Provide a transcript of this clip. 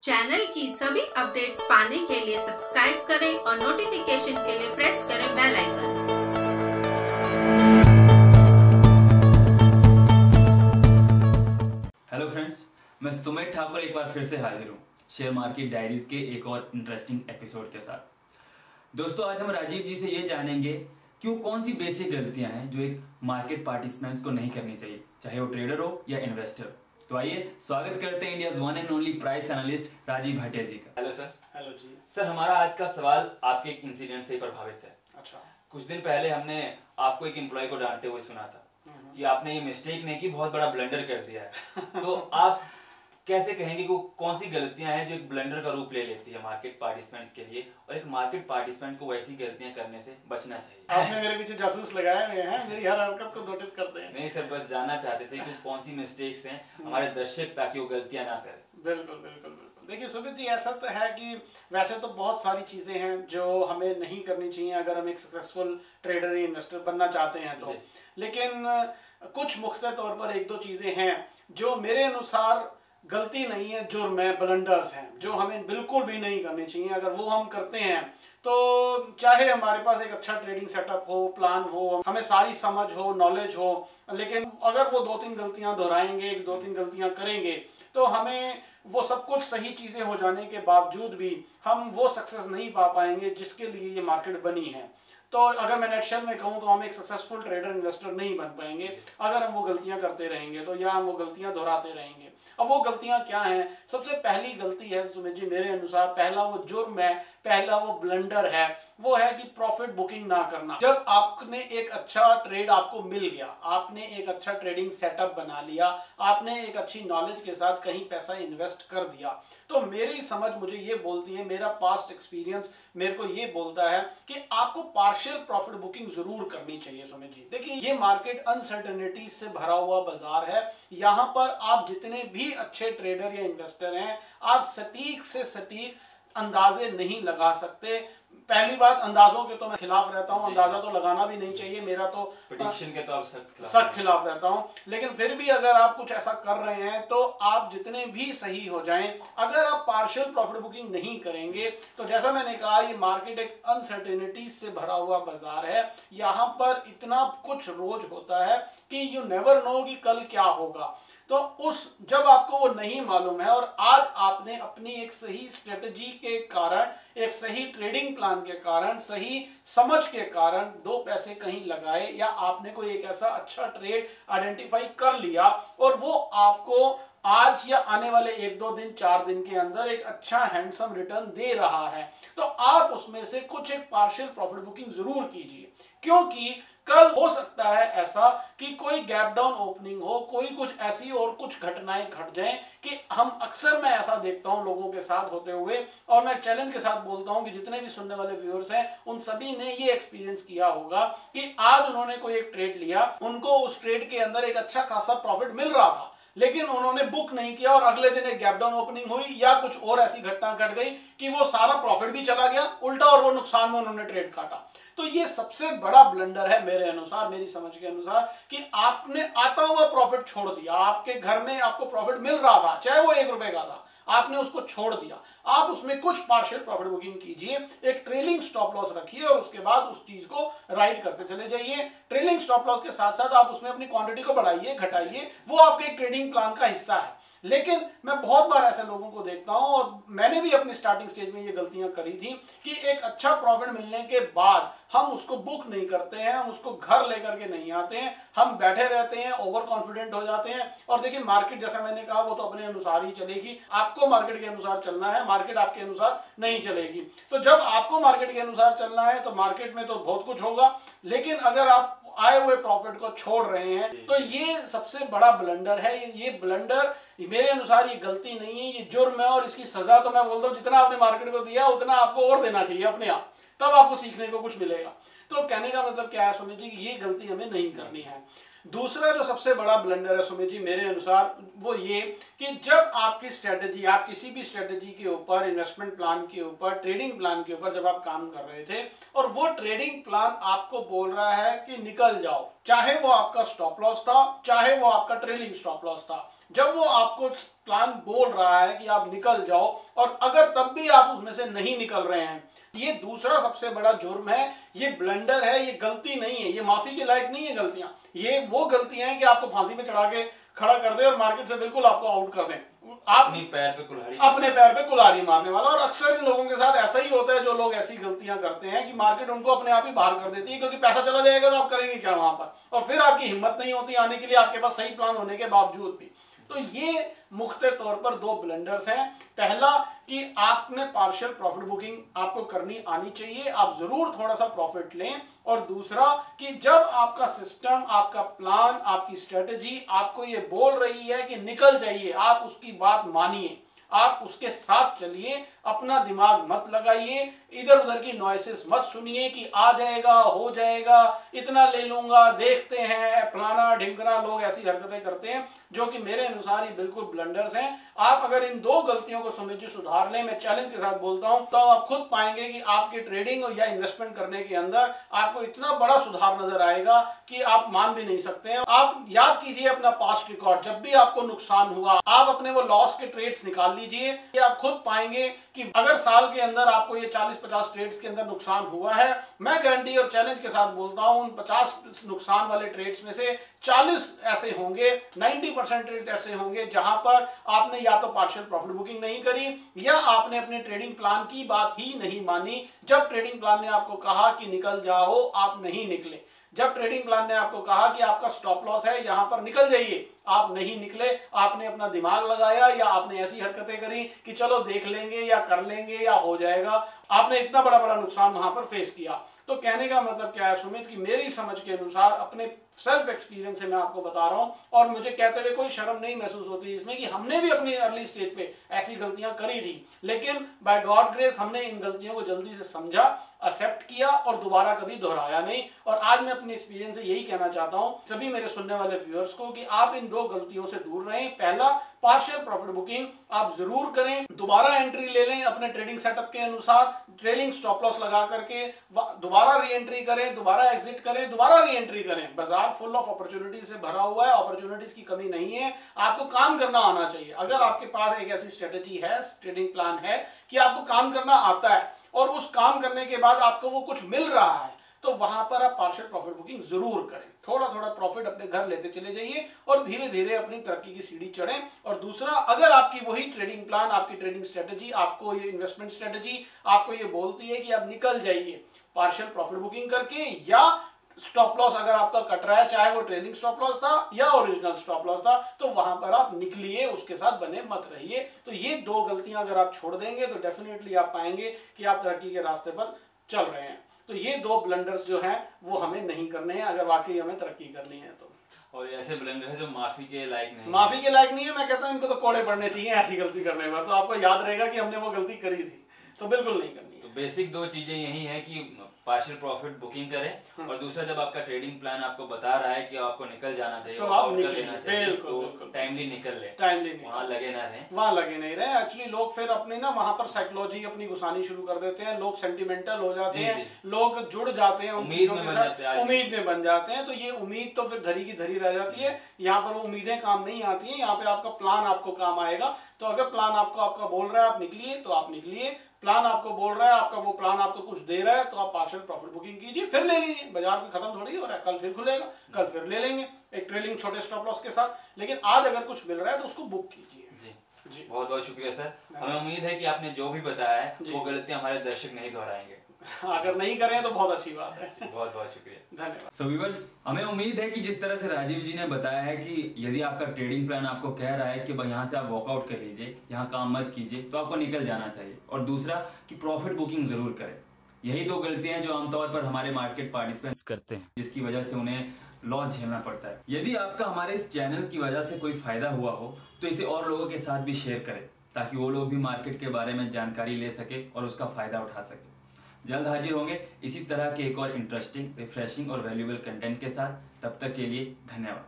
Channel की सभी updates पाने के लिए सब्सक्राइब करें और नोटिफिकेशन के लिए प्रेस करें बेल आइकन। हेलो फ्रेंड्स, मैं सुमित ठाकुर एक बार फिर से हाजिर हूँ शेयर मार्केट डायरीज के एक और इंटरेस्टिंग एपिसोड के साथ। दोस्तों, आज हम राजीव जी से ये जानेंगे कि वो कौन सी बेसिक गलतियां हैं जो एक मार्केट पार्टिसिपेंट्स को नहीं करनी चाहिए, चाहे वो ट्रेडर हो या इन्वेस्टर। तो आइए स्वागत करते हैं India's one and only price analyst Rajiv Bhatia ji का। Hello sir. हेलो जी सर, हमारा आज का सवाल आपके एक इंसिडेंट से ही प्रभावित है। अच्छा। कुछ दिन पहले हमने आपको एक एम्प्लॉय को डांटते हुए सुना था कि आपने ये मिस्टेक नहीं की, बहुत बड़ा ब्लंडर कर दिया है। तो आप कैसे कहेंगे कि कौन सी गलतियां हैं जो एक ब्लंडर का रूप ले लेती है मार्केट पार्टिसिपेंट्स के लिए, और एक मार्केट पार्टिसिपेंट को वैसी गलतियां करने से बचना चाहिए? आपने मेरे पीछे जासूस लगाए हुए हैं, मेरी हर हरकत को नोटिस करते हैं। नहीं सर, बस जानना चाहते थे कि कौन सी मिस्टेक्स हैं हमारे दर्शक, ताकि वो गलतियां ना करें। बिल्कुल बिल्कुल बिल्कुल। देखिए सुमित जी, ऐसा तो है कि वैसे तो बहुत सारी चीजें हैं जो हमें नहीं करनी चाहिए अगर हम एक सक्सेसफुल ट्रेडर या इन्वेस्टर बनना चाहते हैं तो, लेकिन कुछ मुख्तलिफ तौर पर एक दो चीजें हैं जो मेरे अनुसार गलती नहीं है, जुर्म है, ब्लंडर्स हैं जो हमें बिल्कुल भी नहीं करनी चाहिए। अगर वो हम करते हैं तो चाहे हमारे पास एक अच्छा ट्रेडिंग सेटअप हो, प्लान हो, हमें सारी समझ हो, नॉलेज हो, लेकिन अगर वो दो तीन गलतियां दोहराएंगे, एक दो तीन गलतियां करेंगे, तो हमें वो सब कुछ सही चीजें हो जाने के बावजूद भी हम वो सक्सेस नहीं पा पाएंगे जिसके लिए ये मार्केट बनी है। तो अगर मैं नेटशल में कहूँ तो हम एक सक्सेसफुल ट्रेडर इन्वेस्टर नहीं बन पाएंगे अगर हम वो गलतियां करते रहेंगे तो, या हम वो गलतियां दोहराते रहेंगे। अब वो गलतियां क्या हैं? सबसे पहली गलती है सुमित जी मेरे अनुसार, पहला वो जुर्म है, पहला वो ब्लंडर है, वो है कि प्रॉफिट बुकिंग ना करना। जब आपने एक अच्छा ट्रेड आपको मिल गया, आपने एक अच्छा ट्रेडिंग सेटअप बना लिया, आपने एक अच्छी नॉलेज के साथ कहीं पैसा इन्वेस्ट कर दिया, तो मेरी समझ मुझे ये बोलती है, मेरा पास्ट एक्सपीरियंस मेरे को ये बोलता है कि आपको पार्शियल प्रॉफिट बुकिंग जरूर करनी चाहिए। सुमित जी देखिए, ये मार्केट अनसर्टेनिटी से भरा हुआ बाजार है। यहाँ पर आप जितने भी अच्छे ट्रेडर या इन्वेस्टर हैं, आप सटीक से सटीक अंदाजे नहीं लगा सकते। पहली बात, अंदाजों के तो मैं खिलाफ रहता हूं, अंदाजा तो लगाना भी नहीं चाहिए, मेरा तो प्रेडिक्शन के तो आप सख्त खिलाफ रहता हूं। लेकिन फिर भी अगर आप कुछ ऐसा कर रहे हैं तो आप जितने भी सही हो जाएं, अगर आप पार्शियल प्रॉफिट बुकिंग नहीं करेंगे तो जैसा मैंने कहा, ये मार्केट एक अनसर्टेनिटी से भरा हुआ बाजार है। यहाँ पर इतना कुछ रोज होता है कि यू नेवर नो कि कल क्या होगा। तो जब आपको वो नहीं मालूम है और आज आपने अपनी एक सही स्ट्रेटजी के कारण, एक सही ट्रेडिंग प्लान के कारण, सही समझ के कारण दो पैसे कहीं लगाए, या आपने कोई एक ऐसा अच्छा ट्रेड आइडेंटिफाई कर लिया और वो आपको आज या आने वाले एक दो दिन, 4 दिन के अंदर एक अच्छा हैंडसम रिटर्न दे रहा है, तो आप उसमें से कुछ एक पार्शियल प्रॉफिट बुकिंग जरूर कीजिए। क्योंकि कल हो सकता है ऐसा कि कोई गैप डाउन ओपनिंग हो, कोई कुछ ऐसी और कुछ घटनाएं घट जाएं कि अक्सर मैं ऐसा देखता हूं लोगों के साथ होते हुए, और मैं चैलेंज के साथ बोलता हूं कि जितने भी सुनने वाले व्यूअर्स हैं उन सभी ने ये एक्सपीरियंस किया होगा कि आज उन्होंने कोई एक ट्रेड लिया, उनको उस ट्रेड के अंदर एक अच्छा खासा प्रॉफिट मिल रहा था, लेकिन उन्होंने बुक नहीं किया और अगले दिन एक गैप डाउन ओपनिंग हुई या कुछ और ऐसी घटना घट गई कि वो सारा प्रॉफिट भी चला गया उल्टा, और वो नुकसान में उन्होंने ट्रेड काटा। तो ये सबसे बड़ा ब्लंडर है मेरे अनुसार, मेरी समझ के अनुसार, कि आपने आता हुआ प्रॉफिट छोड़ दिया। आपके घर में आपको प्रॉफिट मिल रहा था, चाहे वो 1 रुपए का था, आपने उसको छोड़ दिया। आप उसमें कुछ पार्शियल प्रॉफिट बुकिंग कीजिए, एक ट्रेलिंग स्टॉप लॉस रखिए और उसके बाद उस चीज को राइड करते चले जाइए। ट्रेलिंग स्टॉप लॉस के साथ साथ आप उसमें अपनी क्वांटिटी को बढ़ाइए, घटाइए, वो आपके एक ट्रेडिंग प्लान का हिस्सा है। लेकिन मैं बहुत बार ऐसे लोगों को देखता हूं, और मैंने भी अपनी स्टार्टिंग स्टेज में ये गलतियां करी थी, कि एक अच्छा प्रॉफिट मिलने के बाद हम उसको बुक नहीं करते हैं, हम उसको घर लेकर के नहीं आते हैं, हम बैठे रहते हैं, ओवर कॉन्फिडेंट हो जाते हैं। और देखिए, मार्केट जैसा मैंने कहा वो तो अपने अनुसार ही चलेगी, आपको मार्केट के अनुसार चलना है, मार्केट आपके अनुसार नहीं चलेगी। तो जब आपको मार्केट के अनुसार चलना है तो मार्केट में तो बहुत कुछ होगा, लेकिन अगर आप आए हुए प्रॉफिट को छोड़ रहे हैं तो ये सबसे बड़ा ब्लंडर है। ये ब्लंडर मेरे अनुसार ये गलती नहीं है, ये जुर्म है, और इसकी सजा तो मैं बोलता हूँ जितना आपने मार्केट को दिया उतना आपको और देना चाहिए अपने आप, तब आपको सीखने को कुछ मिलेगा। तो कहने का मतलब क्या है सुमित जी, ये गलती हमें नहीं करनी है। दूसरा जो सबसे बड़ा ब्लंडर है सुमित जी मेरे अनुसार, वो ये कि जब आपकी स्ट्रेटजी, आप किसी भी स्ट्रेटजी के ऊपर, इन्वेस्टमेंट प्लान के ऊपर, ट्रेडिंग प्लान के ऊपर जब आप काम कर रहे थे और वो ट्रेडिंग प्लान आपको बोल रहा है कि निकल जाओ, चाहे वो आपका स्टॉप लॉस था, चाहे वो आपका ट्रेलिंग स्टॉप लॉस था, जब वो आपको प्लान बोल रहा है कि आप निकल जाओ और अगर तब भी आप उसमें से नहीं निकल रहे हैं, ये दूसरा सबसे बड़ा जुर्म है, ये ब्लंडर है, ये गलती नहीं है, ये माफी के लायक नहीं है गलतियां। ये वो गलतियां हैं कि आपको फांसी पे चढ़ा के खड़ा कर दे और मार्केट से बिल्कुल आपको आउट कर दें। आप अपने पैर पे कुल्हाड़ी मारने वाला। और अक्सर इन लोगों के साथ ऐसा ही होता है, जो लोग ऐसी गलतियां करते हैं कि मार्केट उनको अपने आप ही बाहर कर देती है, क्योंकि पैसा चला जाएगा तो आप करेंगे क्या वहां पर, और फिर आपकी हिम्मत नहीं होती आने के लिए, आपके पास सही प्लान होने के बावजूद भी। तो ये मुख्य तौर पर दो ब्लंडर्स हैं। पहला कि आपने पार्शियल प्रॉफिट बुकिंग आपको करनी आनी चाहिए, आप जरूर थोड़ा सा प्रॉफिट लें। और दूसरा कि जब आपका सिस्टम, आपका प्लान, आपकी स्ट्रेटेजी आपको ये बोल रही है कि निकल जाइए, आप उसकी बात मानिए, आप उसके साथ चलिए, अपना दिमाग मत लगाइए, इधर उधर की नॉइसेस मत सुनिए कि आ जाएगा, हो जाएगा, इतना ले लूंगा, देखते हैं, फलाना ढिमकना। लोग ऐसी हरकतें करते हैं जो कि मेरे अनुसार ये बिल्कुल ब्लंडर्स हैं। आप अगर इन दो गलतियों को समझिए, सुधार लें, मैं चैलेंज के साथ बोलता हूं, तो आप खुद पाएंगे कि आपके ट्रेडिंग या इन्वेस्टमेंट करने के अंदर आपको इतना बड़ा सुधार नजर आएगा कि आप मान भी नहीं सकते हैं। आप याद कीजिए अपना पास्ट रिकॉर्ड, जब भी आपको नुकसान हुआ, आप अपने वो लॉस के ट्रेड्स निकाल लीजिए, आप खुद पाएंगे कि अगर साल के अंदर आपको ये 40-50 ट्रेड्स के अंदर नुकसान हुआ है, मैं गारंटी और चैलेंज के साथ बोलता हूं, उन 50 नुकसान वाले ट्रेड्स में से 40 ऐसे होंगे, 90% ट्रेड ऐसे होंगे जहां पर आपने या तो पार्शियल प्रॉफिट बुकिंग नहीं करी, या आपने अपने ट्रेडिंग प्लान की बात ही नहीं मानी। जब ट्रेडिंग प्लान ने आपको कहा कि निकल जाओ, आप नहीं निकले। जब ट्रेडिंग प्लान ने आपको कहा कि आपका स्टॉप लॉस है, यहां पर निकल जाइए, आप नहीं निकले। आपने अपना दिमाग लगाया, या आपने ऐसी हरकतें करी कि चलो देख लेंगे या कर लेंगे या हो जाएगा। आपने इतना बड़ा बड़ा नुकसान वहां पर फेस किया। तो कहने का मतलब क्या है सुमित, कि मेरी समझ के अनुसार, अपने सेल्फ एक्सपीरियंस से मैं आपको बता रहा हूं, और मुझे कहते हुए कोई शर्म नहीं महसूस होती इसमें कि हमने भी अपनी अर्ली स्टेज पे ऐसी गलतियां करी थी, लेकिन बाय गॉड ग्रेस हमने इन गलतियों को जल्दी से समझा, एक्सेप्ट किया और दोबारा कभी दोहराया नहीं। और आज मैं अपने एक्सपीरियंस से यही कहना चाहता हूं सभी मेरे सुनने वाले व्यूअर्स को कि आप इन दो गलतियों से दूर रहें। पहला, पार्शियल प्रॉफिट बुकिंग आप जरूर करें, दोबारा एंट्री ले लें अपने ट्रेडिंग सेटअप के अनुसार, ट्रेलिंग स्टॉप लॉस लगा करके दोबारा री एंट्री करें, दोबारा एग्जिट करें, दोबारा री एंट्री करें। बाजार फुल ऑफ अपॉर्चुनिटी से भरा हुआ है, अपॉर्चुनिटीज की कमी नहीं है, आपको काम करना आना चाहिए। अगर आपके पास एक ऐसी स्ट्रेटेजी है, ट्रेडिंग प्लान है कि आपको काम करना आता है और उस काम करने के बाद आपको वो कुछ मिल रहा है, तो वहां पर आप पार्शियल प्रॉफिट बुकिंग जरूर करें। थोड़ा थोड़ा प्रॉफिट अपने घर लेते चले जाइए और धीरे धीरे अपनी तरक्की की सीढ़ी चढ़ें। और दूसरा, अगर आपकी वही ट्रेडिंग प्लान, आपकी ट्रेडिंग स्ट्रेटेजी, आपको ये इन्वेस्टमेंट स्ट्रेटेजी आपको ये बोलती है कि आप निकल जाइए पार्शियल प्रॉफिट बुकिंग करके, या स्टॉप लॉस अगर आपका कट रहा है, चाहे वो ट्रेलिंग स्टॉप लॉस था या ओरिजिनल स्टॉप लॉस था, तो वहां पर आप निकलिए, उसके साथ बने मत रहिए। तो ये दो गलतियां अगर आप छोड़ देंगे तो डेफिनेटली आप पाएंगे कि आप तरक्की के रास्ते पर चल रहे हैं। तो ये दो ब्लंडर्स जो हैं वो हमें नहीं करने हैं अगर वाकई हमें तरक्की करनी है तो। और ऐसे ब्लंडर है जो माफी के लायक नहीं, माफी के लायक नहीं है, मैं कहता हूं इनको तो कोड़े पड़ने चाहिए ऐसी गलती करने पर। तो आपको याद रहेगा कि हमने वो गलती करी थी, तो बिल्कुल नहीं करनी है। तो बेसिक दो चीजें यही है कि पार्शियल प्रॉफिट बुकिंग करें, और दूसरा, जब आपका ट्रेडिंग प्लान आपको बता रहा है कि आपको निकल जाना चाहिए, तो आप निकल लेना चाहिए, बिल्कुल, तो टाइमली निकल ले, टाइमली वहां लगे ना रहें, वहां लगे नहीं रहे। एक्चुअली लोग फिर अपने ना वहां पर साइकोलॉजी अपनी घुसानी शुरू कर देते हैं, लोग सेंटिमेंटल हो जाते हैं, लोग जुड़ जाते हैं उन चीजों के साथ, उम्मीद में बन जाते हैं। तो ये उम्मीद तो फिर धरी की धरी रह जाती है, यहाँ पर वो उम्मीदें काम नहीं आती हैं, यहाँ पे आपका प्लान आपको काम आएगा। तो अगर प्लान आपका बोल रहा है आप निकलिए, तो आप निकलिए। प्लान आपको बोल रहा है, आपका वो प्लान आपको कुछ दे रहा है, तो आप पार्शियल प्रॉफिट बुकिंग कीजिए, फिर ले लीजिए। बाजार में खत्म थोड़ी हो रहा है, कल फिर खुलेगा, कल फिर ले लेंगे एक ट्रेलिंग छोटे स्टॉप लॉस के साथ। लेकिन आज अगर कुछ मिल रहा है तो उसको बुक कीजिए। जी, बहुत बहुत शुक्रिया सर। हमें उम्मीद है कि आपने जो भी बताया है वो गलतियां हमारे दर्शक नहीं दोहराएंगे। अगर नहीं करें तो बहुत अच्छी बात है। बहुत बहुत शुक्रिया, धन्यवाद। सो व्यूअर्स, हमें उम्मीद है कि जिस तरह से राजीव जी ने बताया है कि यदि आपका ट्रेडिंग प्लान आपको कह रहा है कि भाई यहाँ से आप वॉकआउट कर लीजिए, यहाँ काम मत कीजिए, तो आपको निकल जाना चाहिए। और दूसरा कि प्रॉफिट बुकिंग जरूर करें। यही दो गलतियां हैं जो आमतौर पर हमारे मार्केट पार्टिसिपेंट्स करते हैं, जिसकी वजह से उन्हें लॉस झेलना पड़ता है। यदि आपका हमारे इस चैनल की वजह से कोई फायदा हुआ हो तो इसे और लोगों के साथ भी शेयर करें, ताकि वो लोग भी मार्केट के बारे में जानकारी ले सके और उसका फायदा उठा सके। जल्द हाजिर होंगे इसी तरह के एक और इंटरेस्टिंग, रिफ्रेशिंग और वैल्यूएबल कंटेंट के साथ। तब तक के लिए धन्यवाद।